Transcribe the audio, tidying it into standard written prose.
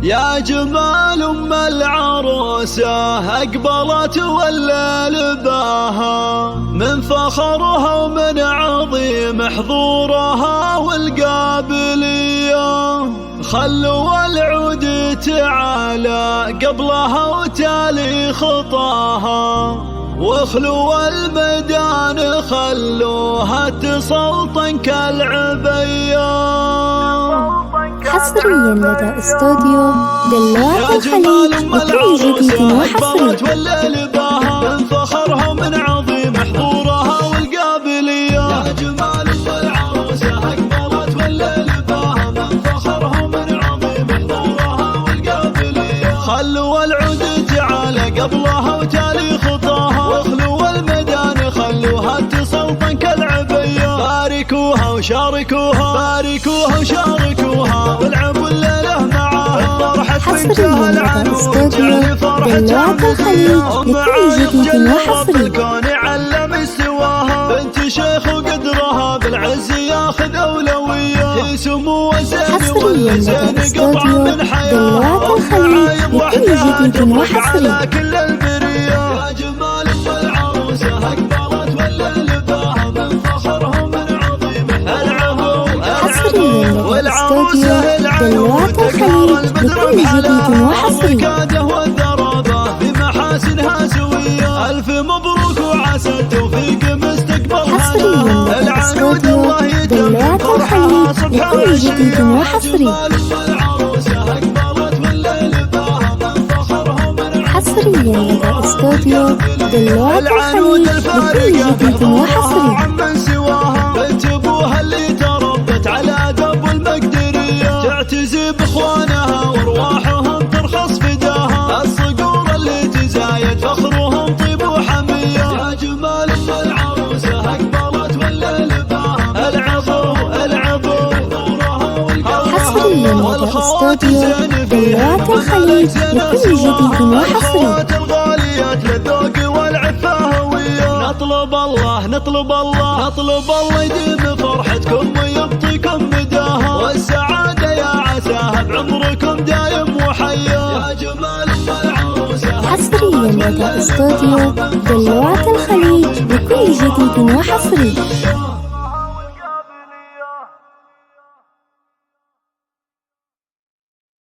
يا جمال أم العروسة أقبلت والليل باها، من فخرها ومن عظيم حضورها والقابلية. خلوا العود تعالى قبلها وتالي خطاها، واخلوا الميدان خلوها تسلطن كالعبية. حصريا لدى استوديو دلوعة الخليج بكل جديد وحصري. والليل باها من فخرها ومن عظيم حضورها والقابلية. يا جمال العروسة أقبلت والليل باها من فخرها ومن عظيم حضورها والقابلية. خلوا العود تعالى قبلها وتالي خطاها، واخلوا الميدان خلوها تسلطن كالعبية. باركوها وشاركوها، باركوها وشاركوها، والعبوا الليلة معاها. فرحة بنتها العنود جعل فرحتها مثلها، مع يخجل رب الكون علم استواها. بنت شيخ وقدرها بالعز ياخذ أولوية، هي سمو وزين والزين قطعة من حياة. الخليج بكل جديد وحصري. على كل البرية. يا جمال العروسة أقبلت والليل باها من فخرها ومن عظيم حصريا والعروسة العنود تكار البدر على وكاده والذرابة بمحاسنها سوية. ألف مبروك وعسى التوفيق مستقبلها. العنود الله يدم فرحها صبح وعشية. حصريا لدى استوديو دلوعة الخليج بكل جديد وحصري. عمن سواها بنت ابوها اللي تربت على قبل المقدرية، تعتزي باخوانها وارواحهم ترخص فداها. الصقور اللي تزايد فخرهم طيب وحمية. يا جمال العروسة أقبلت والليل باها، العبوا العبوا حصريا لدى استوديو دلوعة الخليج بكل جديد وحصري. الغاليات للذوق والعفة هوية. نطلب الله نطلب الله نطلب الله يديم فرحتكم ويبطيكم مداها، والسعادة يا عساها بعمركم دايم وحيا. يا جمال العروسة حصريا لدى استوديو دلوعة الخليج بكل جديد وحصري.